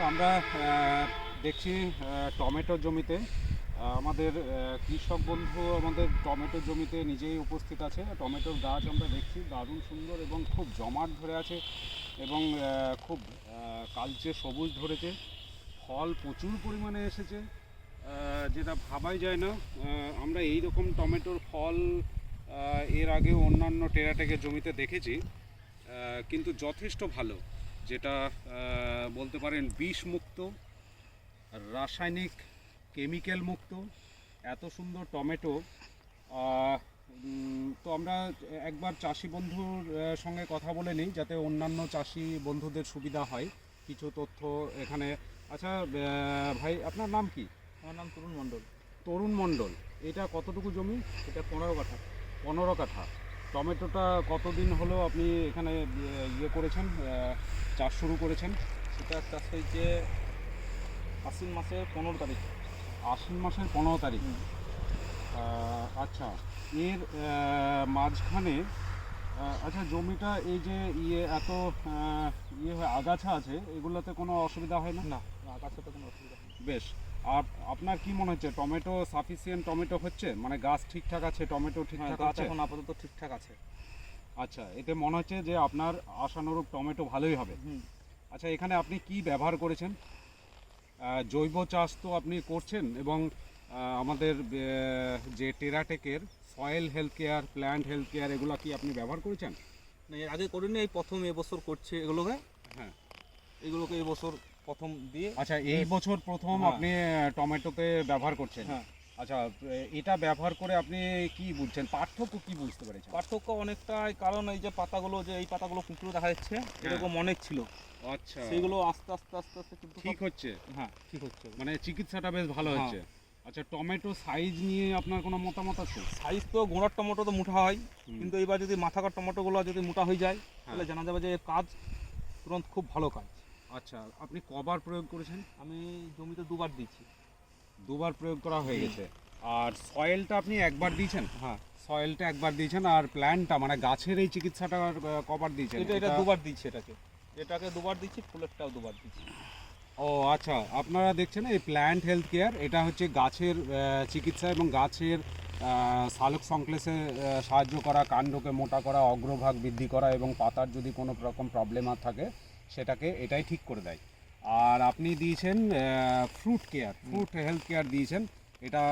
আমরা দেখছি টমেটোর জমিতে আমাদের কৃষক বন্ধু আমাদের টমেটোর জমিতে নিজেই উপস্থিত আছে। টমেটোর গাছ আমরা দেখছি দারুণ সুন্দর এবং খুব জমাট ধরে আছে এবং খুব কালচে সবুজ ধরেছে। ফল প্রচুর পরিমাণে এসেছে, যেটা ভাবাই যায় না। আমরা এই রকম টমেটোর ফল এর আগে অন্যান্য টেরাটেকের জমিতে দেখেছি, কিন্তু যথেষ্ট ভালো, যেটা বলতে পারেন বিষমুক্ত, রাসায়নিক কেমিক্যাল মুক্ত এত সুন্দর টমেটো। তো আমরা একবার চাষি বন্ধুর সঙ্গে কথা বলে নিই, যাতে অন্যান্য চাষি বন্ধুদের সুবিধা হয় কিছু তথ্য এখানে। আচ্ছা ভাই, আপনার নাম কি? আমার নাম তরুণ মণ্ডল। তরুণ মণ্ডল, এটা কতটুকু জমি? এটা 15 কাঠা। 15 কাঠা। টমেটোটা কতদিন হলো আপনি এখানে ইয়ে করেছেন, চাষ শুরু করেছেন? এটা চাষ হয়েছে আশ্বিন মাসের 15 তারিখ। আশ্বিন মাসের 15 তারিখ। আচ্ছা, এর মাঝখানে আচ্ছা জমিটা এই যে এত আগাছা আছে, এগুলোতে কোনো অসুবিধা হয় না? না, আগাছাতে কোনো অসুবিধা নেই। বেশ। আর আপনার কি মনে হচ্ছে, টমেটো সাফিসিয়েন্ট টমেটো হচ্ছে, মানে গাছ ঠিকঠাক আছে, টমেটো ঠিকঠাক গাছ আছে? এখন আপাতত ঠিকঠাক আছে। আচ্ছা, এতে মনে হচ্ছে যে আপনার আশানুরূপ টমেটো ভালোই হবে। আচ্ছা, এখানে আপনি কি ব্যবহার করেছেন? জৈব চাষ তো আপনি করছেন, এবং আমাদের যে টেরাটেকের soil health care, plant health care, এগুলো কি আপনি ব্যবহার করেছেন? না, এর আগে করিনি, এই প্রথম এবছর করছে এগুলোকে। হ্যাঁ, এগুলোকে এবছর প্রথম দিয়ে। আচ্ছা, এই বছর প্রথম হ্যাঁ। আপনি টমেটোতে ব্যবহার করছেন? হ্যাঁ। আচ্ছা, এটা ব্যবহার করে আপনি কি বুঝছেন, পার্থক্য কি বুঝতে পেরেছেন? পার্থক্য অনেকটাই, কারণ এই যে পাতাগুলো, যে এই পাতাগুলো কুঁকড়ে দেখা যাচ্ছে, এরকম অনেক ছিল। আচ্ছা, সেগুলো আস্তে আস্তে আস্তে আস্তে কিন্তু ঠিক হচ্ছে। হ্যাঁ, ঠিক হচ্ছে। মানে চিকিৎসাটা বেশ ভালো হ্যাঁ। হচ্ছে। আচ্ছা, টমেটো সাইজ নিয়ে আপনার কোনো মতামত আছে? সাইজ তো গোড়ার টমেটো তো মোটা হয়, কিন্তু এবার যদি মাথাকার টমেটোগুলো যদি মোটা হয়ে যায়, তাহলে জানা যাবে যে এর কাজ তুরন্ত খুব ভালো কাজ। আচ্ছা, আপনি কবার প্রয়োগ করেছেন? আমি জমিতে 2বার দিয়েছি। 2বার প্রয়োগ করা হয়ে গেছে। আর সয়েলটা আপনি একবার দিয়েছেন? হ্যাঁ, সয়েলটা একবার দিয়েছেন। আর প্ল্যান্টটা মানে গাছের এই চিকিৎসাটা কবার দিয়েছেন? এটা 2বার দিচ্ছি। এটাকে 2বার দিচ্ছি, ফুলেরটাও 2বার দিচ্ছি। ও আচ্ছা, আপনারা দেখছেন এই প্ল্যান্ট হেলথ কেয়ার, এটা হচ্ছে গাছের চিকিৎসা এবং গাছের সালোক সংশ্লেষে সাহায্য করা, কাণ্ডকে মোটা করা, অগ্রভাগ বৃদ্ধি করা, এবং পাতার যদি কোনো রকম প্রবলেম আর থাকে সেটাকে এটাই ঠিক করে দেয়। আর আপনি দিয়েছেন fruit care, fruit health care দিয়েছেন। এটা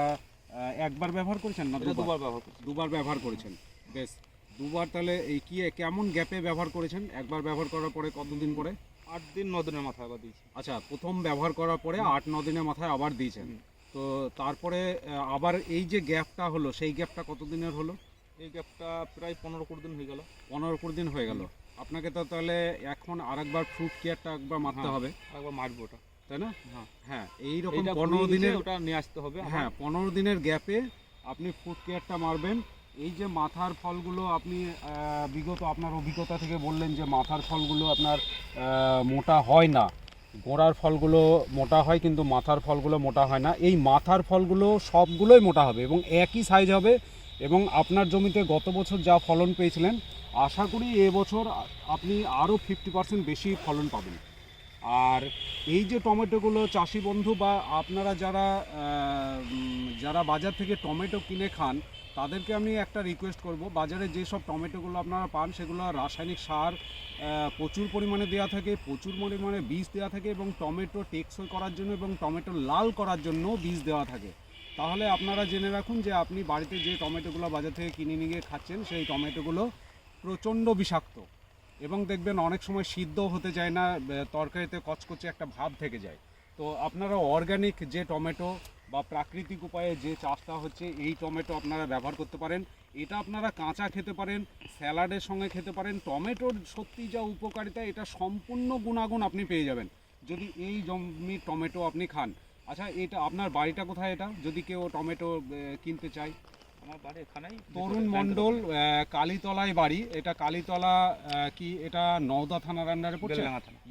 একবার ব্যবহার করেছেন না? 2বার ব্যবহার করছি। 2বার ব্যবহার করেছেন। বেশ, 2বার তাহলে এই কি কেমন গ্যাপে ব্যবহার করেছেন? একবার ব্যবহার করার পরে কতদিন পরে? 8 দিন 9 দিনের মাথায় আবার দিয়েছি। আচ্ছা, প্রথম ব্যবহার করার পরে 8-9 দিনের মাথায় আবার দিয়েছেন। তো তারপরে আবার এই যে গ্যাপটা হলো, সেই গ্যাপটা কতদিনের হলো? এই গ্যাপটা প্রায় 15-20 দিন হয়ে গেল। 15-20 দিন হয়ে গেল। আপনাকে তো তাহলে এখন আরেকবার ফ্রুট কেয়ারটা একবার মারতে হবে, একবার মারবো ওটা, তাই না? হ্যাঁ। হ্যাঁ, এইরকম এইটা 15 দিনের, ওটা নিয়ে আসতে হবে। হ্যাঁ 15 দিনের গ্যাপে আপনি ফ্রুট কেয়ারটা মারবেন। এই যে মাথার ফলগুলো আপনি বিগত আপনার অভিজ্ঞতা থেকে বললেন যে মাথার ফলগুলো আপনার মোটা হয় না, গোড়ার ফলগুলো মোটা হয় কিন্তু মাথার ফলগুলো মোটা হয় না। এই মাথার ফলগুলো সবগুলোই মোটা হবে এবং একই সাইজ হবে, এবং আপনার জমিতে গত বছর যা ফলন পেয়েছিলেন, আশা করি এবছর আপনি আরও 50% বেশি ফলন পাবেন। আর এই যে টমেটোগুলো চাষি বন্ধু বা আপনারা যারা যারা বাজার থেকে টমেটো কিনে খান, তাদেরকে আমি একটা রিকোয়েস্ট করব, বাজারে যেসব টমেটোগুলো আপনারা পান সেগুলো রাসায়নিক সার প্রচুর পরিমাণে দেওয়া থাকে, প্রচুর পরিমাণে বীজ দেওয়া থাকে, এবং টমেটো টেকসই করার জন্য এবং টমেটো লাল করার জন্য বীজ দেওয়া থাকে। তাহলে আপনারা জেনে রাখুন যে আপনি বাড়িতে যে টমেটোগুলো বাজার থেকে কিনে নিয়ে খাচ্ছেন, সেই টমেটোগুলো প্রচণ্ড বিষাক্ত, এবং দেখবেন অনেক সময় সিদ্ধ হতে যায় না, তরকারিতে কচকচে একটা ভাব থেকে যায়। তো আপনারা অর্গানিক যে টমেটো বা প্রাকৃতিক উপায়ে যে চাষটা হচ্ছে, এই টমেটো আপনারা ব্যবহার করতে পারেন। এটা আপনারা কাঁচা খেতে পারেন, স্যালাডের সঙ্গে খেতে পারেন। টমেটোর সত্যি যা উপকারিতা, এটা সম্পূর্ণ গুণাগুণ আপনি পেয়ে যাবেন যদি এই জমির টমেটো আপনি খান। আচ্ছা, এটা আপনার বাড়িটা কোথায়? এটা যদি কেউ টমেটো কিনতে চায়? আমার বাড়ি এখানেই, তরুণ মণ্ডল, কালীতলায় বাড়ি। এটা কালীতলা কি এটা নওদা থানার আন্ডারে পড়ছে?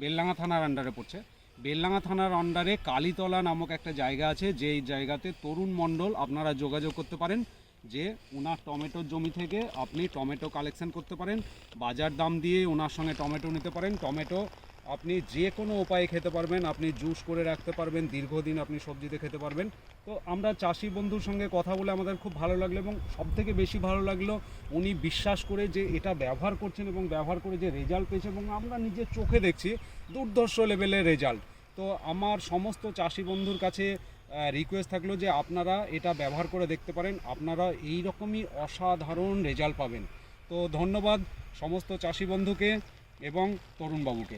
বেলডাঙ্গা থানার আন্ডারে পড়ছে। বেলডাঙ্গা থানার আন্ডারে কালীতলা নামক একটা জায়গা আছে, যেই জায়গাতে তরুণ মণ্ডল আপনারা যোগাযোগ করতে পারেন, যে ওনার টমেটোর জমি থেকে আপনি টমেটো কালেকশন করতে পারেন, বাজার দাম দিয়ে ওনার সঙ্গে টমেটো নিতে পারেন। টমেটো আপনি যে কোনো উপায়ে খেতে পারবেন, আপনি জুস করে রাখতে পারবেন, দীর্ঘদিন আপনি সবজিতে খেতে পারবেন। তো আমরা চাষি বন্ধুর সঙ্গে কথা বলে আমাদের খুব ভালো লাগলো, এবং সবথেকে বেশি ভালো লাগলো উনি বিশ্বাস করে যে এটা ব্যবহার করছেন এবং ব্যবহার করে যে রেজাল্ট পেয়েছে, এবং আমরা নিজের চোখে দেখছি দুর্ধর্ষ লেভেলের রেজাল্ট। তো আমার সমস্ত চাষি বন্ধুর কাছে রিকোয়েস্ট থাকলো যে আপনারা এটা ব্যবহার করে দেখতে পারেন, আপনারা এই রকমই অসাধারণ রেজাল্ট পাবেন। তো ধন্যবাদ সমস্ত চাষি বন্ধুকে এবং তরুণবাবুকে।